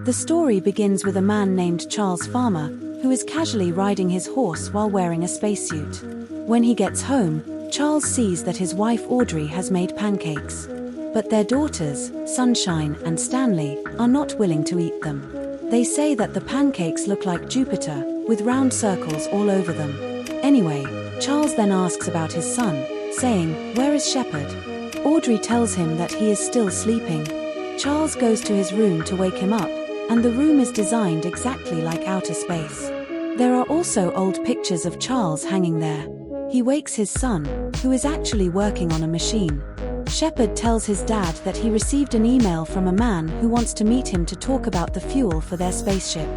The story begins with a man named Charles Farmer, who is casually riding his horse while wearing a spacesuit. When he gets home, Charles sees that his wife Audrey has made pancakes. But their daughters, Sunshine and Stanley, are not willing to eat them. They say that the pancakes look like Jupiter, with round circles all over them. Anyway, Charles then asks about his son, saying, "Where is Shepard?" Audrey tells him that he is still sleeping. Charles goes to his room to wake him up, and the room is designed exactly like outer space. There are also old pictures of Charles hanging there. He wakes his son, who is actually working on a machine. Shepard tells his dad that he received an email from a man who wants to meet him to talk about the fuel for their spaceship.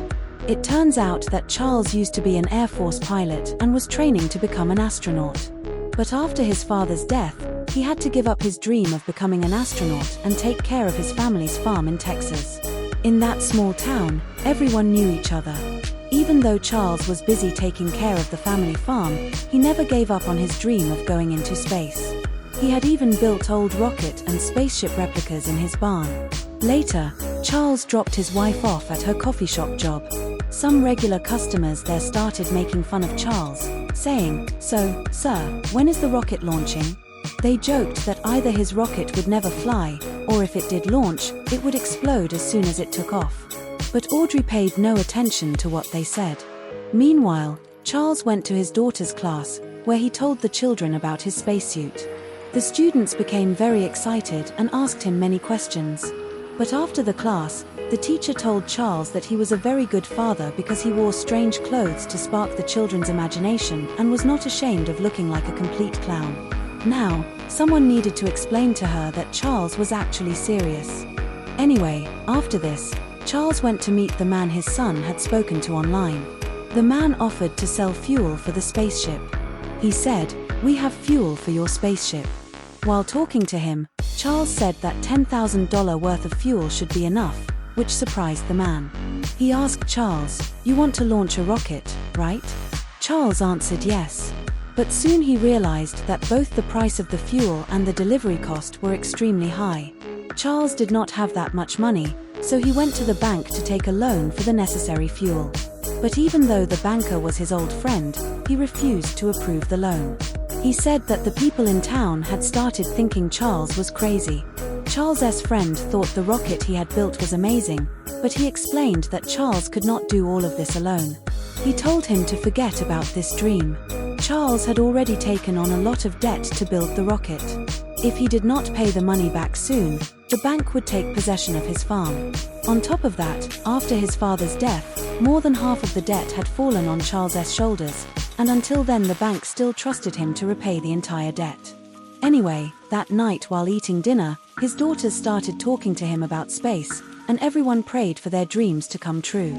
It turns out that Charles used to be an Air Force pilot and was training to become an astronaut. But after his father's death, he had to give up his dream of becoming an astronaut and take care of his family's farm in Texas. In that small town, everyone knew each other. Even though Charles was busy taking care of the family farm, he never gave up on his dream of going into space. He had even built old rocket and spaceship replicas in his barn. Later, Charles dropped his wife off at her coffee shop job. Some regular customers there started making fun of Charles, saying, "So, sir, when is the rocket launching?" They joked that either his rocket would never fly, or if it did launch, it would explode as soon as it took off. But Audrey paid no attention to what they said. Meanwhile, Charles went to his daughter's class, where he told the children about his spacesuit. The students became very excited and asked him many questions. But after the class, the teacher told Charles that he was a very good father because he wore strange clothes to spark the children's imagination and was not ashamed of looking like a complete clown. Now, someone needed to explain to her that Charles was actually serious. Anyway, after this, Charles went to meet the man his son had spoken to online. The man offered to sell fuel for the spaceship. He said, "We have fuel for your spaceship." While talking to him, Charles said that $10,000 worth of fuel should be enough, which surprised the man. He asked Charles, "You want to launch a rocket, right?" Charles answered yes. But soon he realized that both the price of the fuel and the delivery cost were extremely high. Charles did not have that much money, so he went to the bank to take a loan for the necessary fuel. But even though the banker was his old friend, he refused to approve the loan. He said that the people in town had started thinking Charles was crazy. Charles's friend thought the rocket he had built was amazing, but he explained that Charles could not do all of this alone. He told him to forget about this dream. Charles had already taken on a lot of debt to build the rocket. If he did not pay the money back soon, the bank would take possession of his farm. On top of that, after his father's death, more than half of the debt had fallen on Charles's shoulders, and until then the bank still trusted him to repay the entire debt. Anyway, that night while eating dinner, his daughters started talking to him about space, and everyone prayed for their dreams to come true.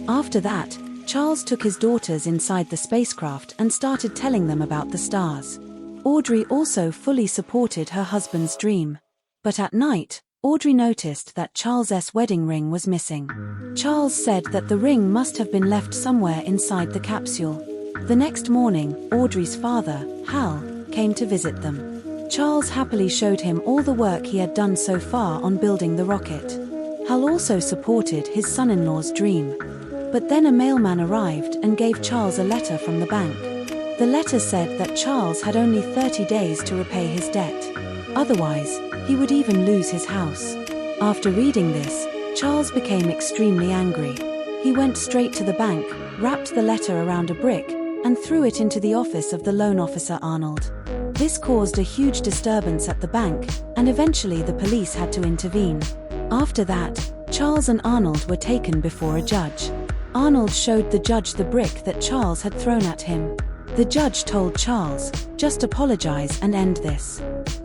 After that, Charles took his daughters inside the spacecraft and started telling them about the stars. Audrey also fully supported her husband's dream. But at night, Audrey noticed that Charles's wedding ring was missing. Charles said that the ring must have been left somewhere inside the capsule. The next morning, Audrey's father, Hal, came to visit them. Charles happily showed him all the work he had done so far on building the rocket. Hal also supported his son-in-law's dream. But then a mailman arrived and gave Charles a letter from the bank. The letter said that Charles had only 30 days to repay his debt. Otherwise, he would even lose his house. After reading this, Charles became extremely angry. He went straight to the bank, wrapped the letter around a brick, and threw it into the office of the loan officer Arnold. This caused a huge disturbance at the bank, and eventually the police had to intervene. After that, Charles and Arnold were taken before a judge. Arnold showed the judge the brick that Charles had thrown at him. The judge told Charles, "Just apologize and end this."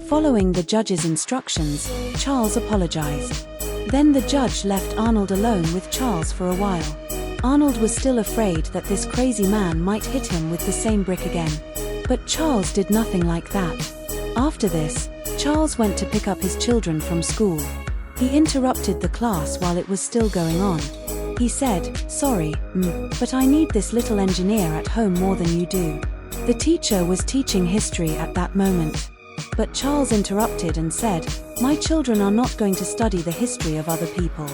Following the judge's instructions, Charles apologized. Then the judge left Arnold alone with Charles for a while. Arnold was still afraid that this crazy man might hit him with the same brick again. But Charles did nothing like that. After this, Charles went to pick up his children from school. He interrupted the class while it was still going on. He said, "Sorry, but I need this little engineer at home more than you do." The teacher was teaching history at that moment. But Charles interrupted and said, "My children are not going to study the history of other people.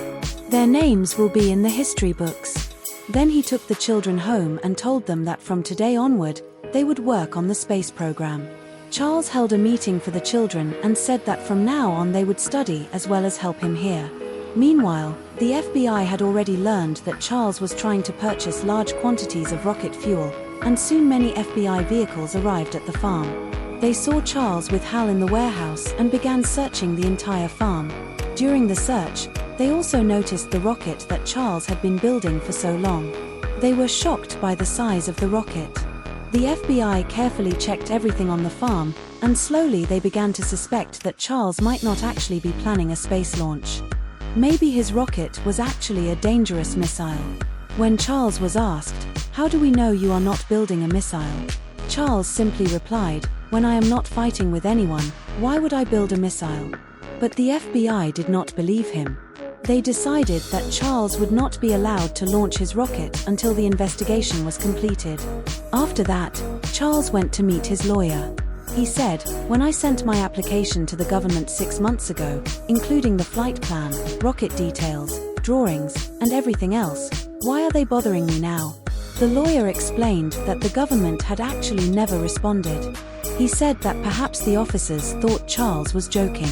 Their names will be in the history books." Then he took the children home and told them that from today onward, they would work on the space program. Charles held a meeting for the children and said that from now on they would study as well as help him here. Meanwhile, the FBI had already learned that Charles was trying to purchase large quantities of rocket fuel, and soon many FBI vehicles arrived at the farm. They saw Charles with Hal in the warehouse and began searching the entire farm. During the search, they also noticed the rocket that Charles had been building for so long. They were shocked by the size of the rocket. The FBI carefully checked everything on the farm, and slowly they began to suspect that Charles might not actually be planning a space launch. Maybe his rocket was actually a dangerous missile. When Charles was asked, "How do we know you are not building a missile?" Charles simply replied, "When I am not fighting with anyone, why would I build a missile?" But the FBI did not believe him. They decided that Charles would not be allowed to launch his rocket until the investigation was completed. After that, Charles went to meet his lawyer. He said, "When I sent my application to the government 6 months ago, including the flight plan, rocket details, drawings, and everything else, why are they bothering me now?" The lawyer explained that the government had actually never responded. He said that perhaps the officers thought Charles was joking.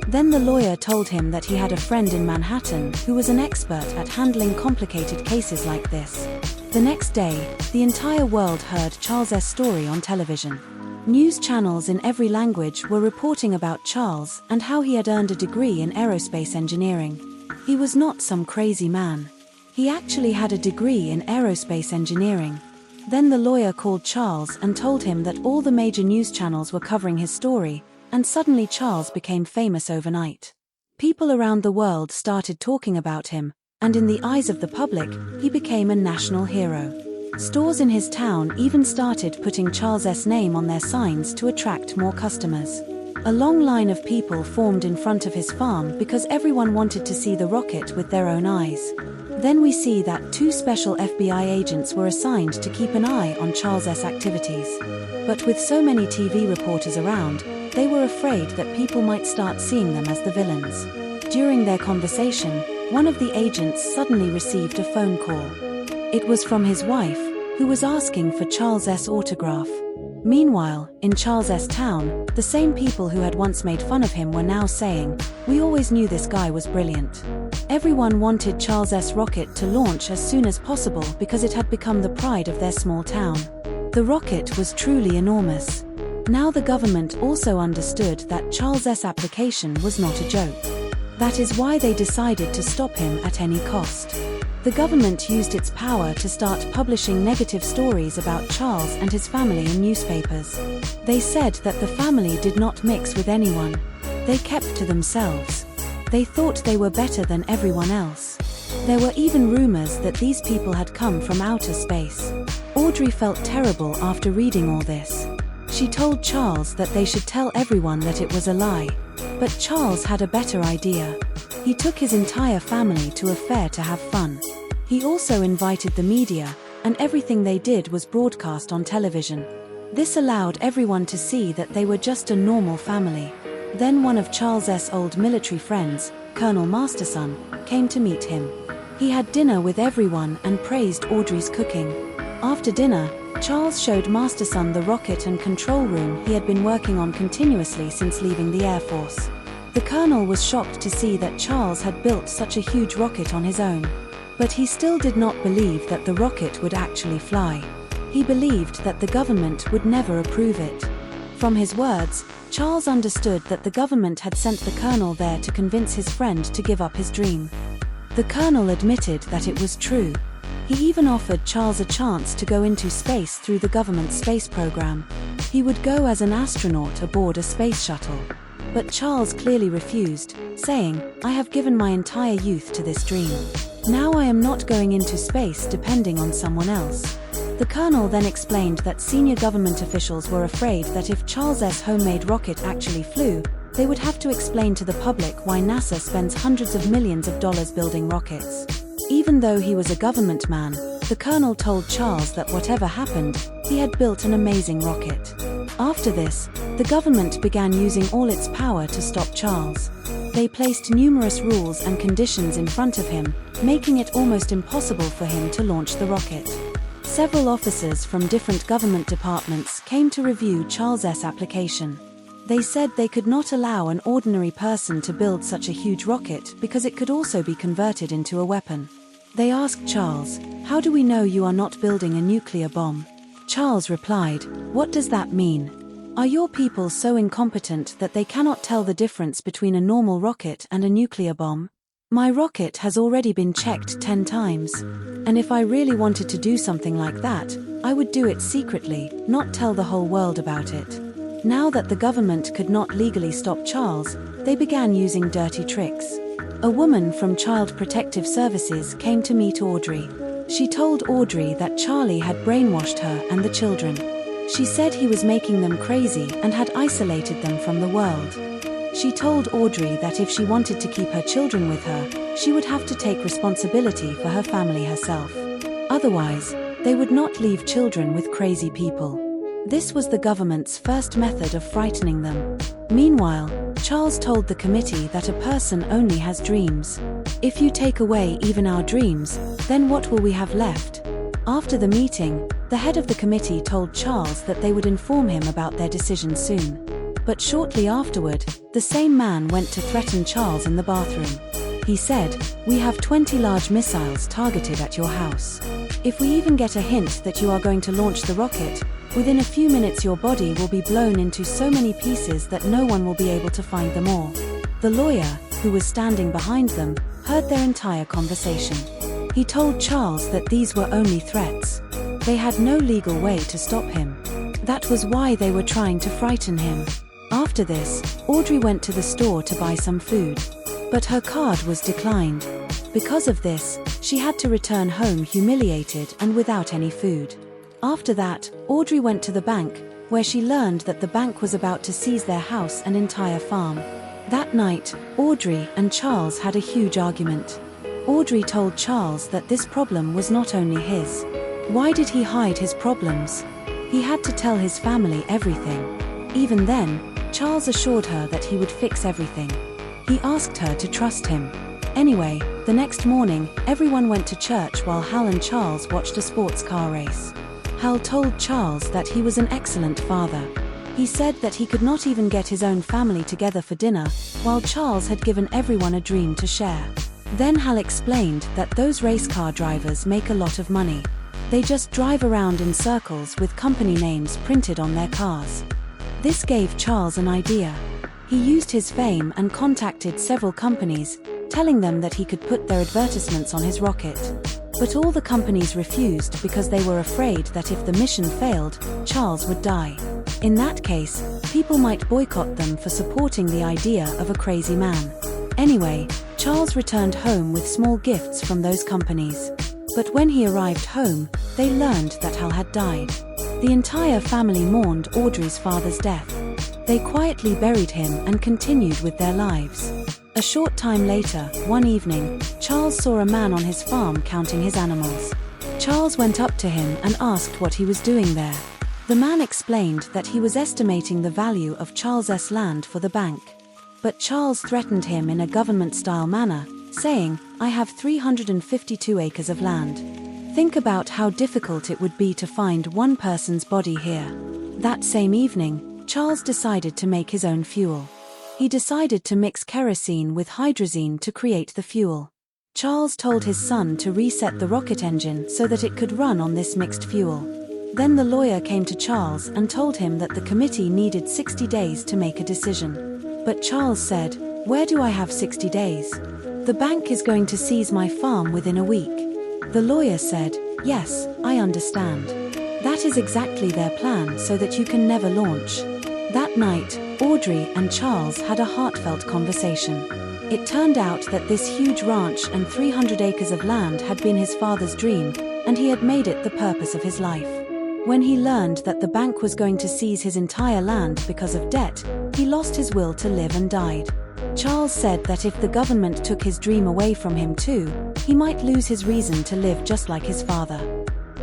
Then the lawyer told him that he had a friend in Manhattan who was an expert at handling complicated cases like this. The next day, the entire world heard Charles' story on television. News channels in every language were reporting about Charles and how he had earned a degree in aerospace engineering. He was not some crazy man. He actually had a degree in aerospace engineering. Then the lawyer called Charles and told him that all the major news channels were covering his story, and suddenly Charles became famous overnight. People around the world started talking about him, and in the eyes of the public, he became a national hero. Stores in his town even started putting Charles' name on their signs to attract more customers. A long line of people formed in front of his farm because everyone wanted to see the rocket with their own eyes. Then we see that 2 special FBI agents were assigned to keep an eye on Charles' activities. But with so many TV reporters around, they were afraid that people might start seeing them as the villains. During their conversation, one of the agents suddenly received a phone call. It was from his wife, who was asking for Charles' autograph. Meanwhile, in Charles' town, the same people who had once made fun of him were now saying, "We always knew this guy was brilliant." Everyone wanted Charles' rocket to launch as soon as possible because it had become the pride of their small town. The rocket was truly enormous. Now the government also understood that Charles' application was not a joke. That is why they decided to stop him at any cost. The government used its power to start publishing negative stories about Charles and his family in newspapers. They said that the family did not mix with anyone. They kept to themselves. They thought they were better than everyone else. There were even rumors that these people had come from outer space. Audrey felt terrible after reading all this. She told Charles that they should tell everyone that it was a lie. But Charles had a better idea. He took his entire family to a fair to have fun. He also invited the media, and everything they did was broadcast on television. This allowed everyone to see that they were just a normal family. Then one of Charles' old military friends, Colonel Masterson, came to meet him. He had dinner with everyone and praised Audrey's cooking. After dinner, Charles showed Masterson the rocket and control room he had been working on continuously since leaving the Air Force. The colonel was shocked to see that Charles had built such a huge rocket on his own. But he still did not believe that the rocket would actually fly. He believed that the government would never approve it. From his words, Charles understood that the government had sent the colonel there to convince his friend to give up his dream. The colonel admitted that it was true. He even offered Charles a chance to go into space through the government space program. He would go as an astronaut aboard a space shuttle. But Charles clearly refused, saying, "I have given my entire youth to this dream. Now I am not going into space depending on someone else." The colonel then explained that senior government officials were afraid that if Charles' homemade rocket actually flew, they would have to explain to the public why NASA spends hundreds of millions of dollars building rockets. Even though he was a government man, the colonel told Charles that whatever happened, he had built an amazing rocket. After this, the government began using all its power to stop Charles. They placed numerous rules and conditions in front of him, making it almost impossible for him to launch the rocket. Several officers from different government departments came to review Charles's application. They said they could not allow an ordinary person to build such a huge rocket because it could also be converted into a weapon. They asked Charles, "How do we know you are not building a nuclear bomb?" Charles replied, "What does that mean? Are your people so incompetent that they cannot tell the difference between a normal rocket and a nuclear bomb? My rocket has already been checked 10 times. And if I really wanted to do something like that, I would do it secretly, not tell the whole world about it." Now that the government could not legally stop Charles, they began using dirty tricks. A woman from Child Protective Services came to meet Audrey. She told Audrey that Charlie had brainwashed her and the children. She said he was making them crazy and had isolated them from the world. She told Audrey that if she wanted to keep her children with her, she would have to take responsibility for her family herself. Otherwise, they would not leave children with crazy people. This was the government's first method of frightening them. Meanwhile, Charles told the committee that a person only has dreams. If you take away even our dreams, then what will we have left? After the meeting, the head of the committee told Charles that they would inform him about their decision soon. But shortly afterward, the same man went to threaten Charles in the bathroom. He said, "We have 20 large missiles targeted at your house. If we even get a hint that you are going to launch the rocket, within a few minutes your body will be blown into so many pieces that no one will be able to find them all." The lawyer, who was standing behind them, heard their entire conversation. He told Charles that these were only threats. They had no legal way to stop him. That was why they were trying to frighten him. After this, Audrey went to the store to buy some food. But her card was declined. Because of this, she had to return home humiliated and without any food. After that, Audrey went to the bank, where she learned that the bank was about to seize their house and entire farm. That night, Audrey and Charles had a huge argument. Audrey told Charles that this problem was not only his. Why did he hide his problems? He had to tell his family everything. Even then, Charles assured her that he would fix everything. He asked her to trust him. Anyway, the next morning, everyone went to church while Hal and Charles watched a sports car race. Hal told Charles that he was an excellent father. He said that he could not even get his own family together for dinner, while Charles had given everyone a dream to share. Then Hal explained that those race car drivers make a lot of money. They just drive around in circles with company names printed on their cars. This gave Charles an idea. He used his fame and contacted several companies, telling them that he could put their advertisements on his rocket. But all the companies refused because they were afraid that if the mission failed, Charles would die. In that case, people might boycott them for supporting the idea of a crazy man. Anyway, Charles returned home with small gifts from those companies. But when he arrived home, they learned that Hal had died. The entire family mourned Audrey's father's death. They quietly buried him and continued with their lives. A short time later, one evening, Charles saw a man on his farm counting his animals. Charles went up to him and asked what he was doing there. The man explained that he was estimating the value of Charles's land for the bank. But Charles threatened him in a government-style manner, saying, "I have 352 acres of land. Think about how difficult it would be to find one person's body here." That same evening, Charles decided to make his own fuel. He decided to mix kerosene with hydrazine to create the fuel. Charles told his son to reset the rocket engine so that it could run on this mixed fuel. Then the lawyer came to Charles and told him that the committee needed 60 days to make a decision. But Charles said, "Where do I have 60 days? The bank is going to seize my farm within a week." The lawyer said, "Yes, I understand. That is exactly their plan so that you can never launch." That night, Audrey and Charles had a heartfelt conversation. It turned out that this huge ranch and 300 acres of land had been his father's dream, and he had made it the purpose of his life. When he learned that the bank was going to seize his entire land because of debt, he lost his will to live and died. Charles said that if the government took his dream away from him too, he might lose his reason to live just like his father.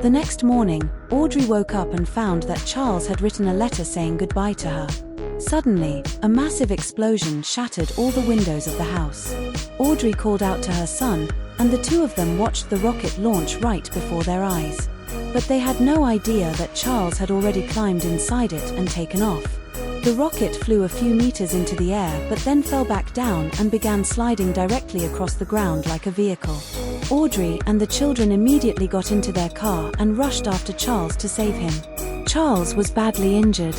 The next morning, Audrey woke up and found that Charles had written a letter saying goodbye to her. Suddenly, a massive explosion shattered all the windows of the house. Audrey called out to her son, and the two of them watched the rocket launch right before their eyes. But they had no idea that Charles had already climbed inside it and taken off. The rocket flew a few meters into the air but then fell back down and began sliding directly across the ground like a vehicle. Audrey and the children immediately got into their car and rushed after Charles to save him. Charles was badly injured.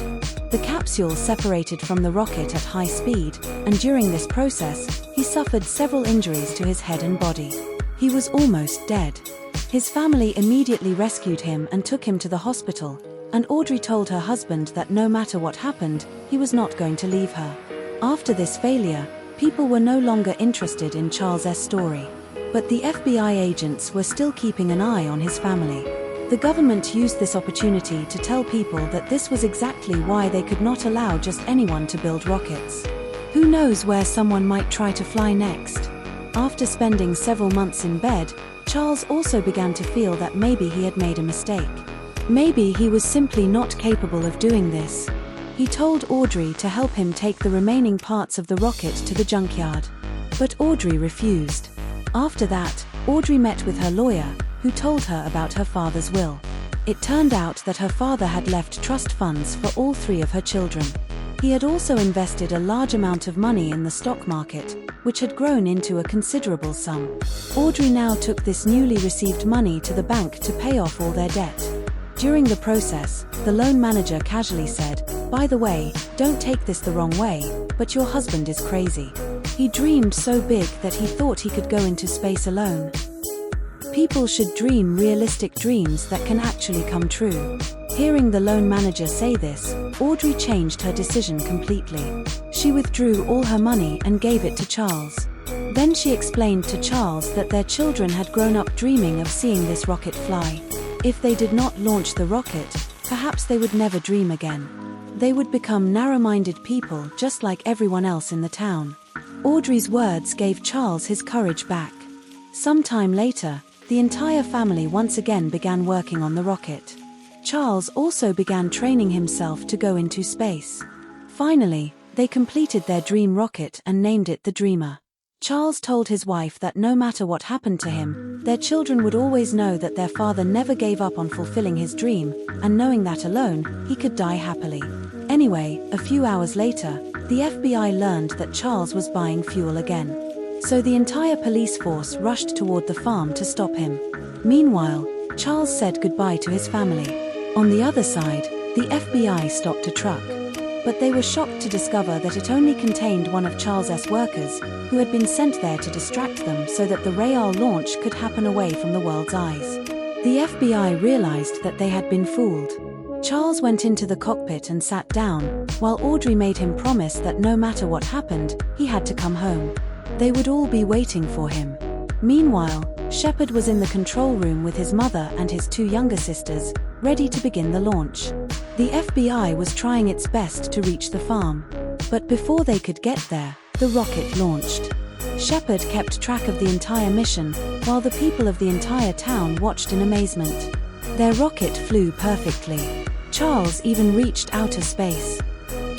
The capsule separated from the rocket at high speed, and during this process, he suffered several injuries to his head and body. He was almost dead. His family immediately rescued him and took him to the hospital, and Audrey told her husband that no matter what happened, he was not going to leave her. After this failure, people were no longer interested in Charles' story. But the FBI agents were still keeping an eye on his family. The government used this opportunity to tell people that this was exactly why they could not allow just anyone to build rockets. Who knows where someone might try to fly next? After spending several months in bed, Charles also began to feel that maybe he had made a mistake. Maybe he was simply not capable of doing this. He told Audrey to help him take the remaining parts of the rocket to the junkyard. But Audrey refused. After that, Audrey met with her lawyer, who told her about her father's will. It turned out that her father had left trust funds for all three of her children. He had also invested a large amount of money in the stock market, which had grown into a considerable sum. Audrey now took this newly received money to the bank to pay off all their debt. During the process, the loan manager casually said, "By the way, don't take this the wrong way, but your husband is crazy. He dreamed so big that he thought he could go into space alone." People should dream realistic dreams that can actually come true. Hearing the loan manager say this, Audrey changed her decision completely. She withdrew all her money and gave it to Charles. Then she explained to Charles that their children had grown up dreaming of seeing this rocket fly. If they did not launch the rocket, perhaps they would never dream again. They would become narrow-minded people just like everyone else in the town. Audrey's words gave Charles his courage back. Some time later, the entire family once again began working on the rocket. Charles also began training himself to go into space. Finally, they completed their dream rocket and named it the Dreamer. Charles told his wife that no matter what happened to him, their children would always know that their father never gave up on fulfilling his dream, and knowing that alone, he could die happily. Anyway, a few hours later, the FBI learned that Charles was buying fuel again. So the entire police force rushed toward the farm to stop him. Meanwhile, Charles said goodbye to his family. On the other side, the FBI stopped a truck. But they were shocked to discover that it only contained one of Charles' workers, who had been sent there to distract them so that the Rayal launch could happen away from the world's eyes. The FBI realized that they had been fooled. Charles went into the cockpit and sat down, while Audrey made him promise that no matter what happened, he had to come home. They would all be waiting for him. Meanwhile, Shepard was in the control room with his mother and his two younger sisters, ready to begin the launch. The FBI was trying its best to reach the farm. But before they could get there, the rocket launched. Shepard kept track of the entire mission, while the people of the entire town watched in amazement. Their rocket flew perfectly. Charles even reached outer space.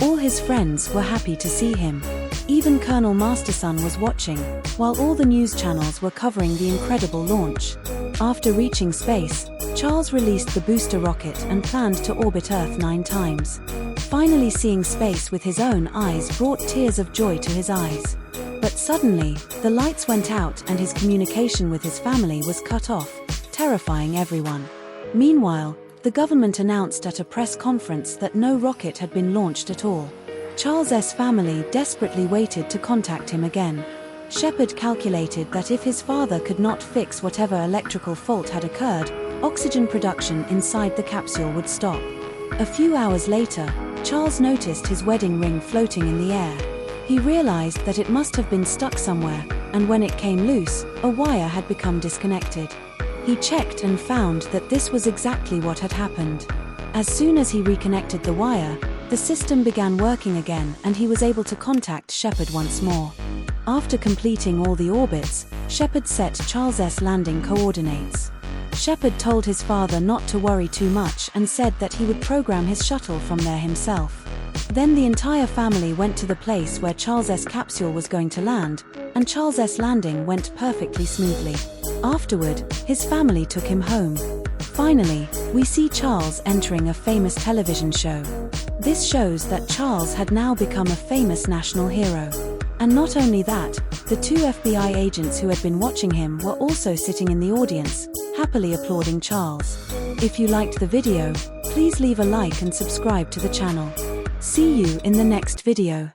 All his friends were happy to see him. Even Colonel Masterson was watching, while all the news channels were covering the incredible launch. After reaching space, Charles released the booster rocket and planned to orbit Earth 9 times. Finally seeing space with his own eyes brought tears of joy to his eyes. But suddenly, the lights went out and his communication with his family was cut off, terrifying everyone. Meanwhile, the government announced at a press conference that no rocket had been launched at all. Charles's family desperately waited to contact him again. Shepard calculated that if his father could not fix whatever electrical fault had occurred, oxygen production inside the capsule would stop. A few hours later, Charles noticed his wedding ring floating in the air. He realized that it must have been stuck somewhere, and when it came loose, a wire had become disconnected. He checked and found that this was exactly what had happened. As soon as he reconnected the wire, the system began working again and he was able to contact Shepard once more. After completing all the orbits, Shepard set Charles's landing coordinates. Shepard told his father not to worry too much and said that he would program his shuttle from there himself. Then the entire family went to the place where Charles's capsule was going to land, and Charles's landing went perfectly smoothly. Afterward, his family took him home. Finally, we see Charles entering a famous television show. This shows that Charles had now become a famous national hero. And not only that, the 2 FBI agents who had been watching him were also sitting in the audience, happily applauding Charles. If you liked the video, please leave a like and subscribe to the channel. See you in the next video.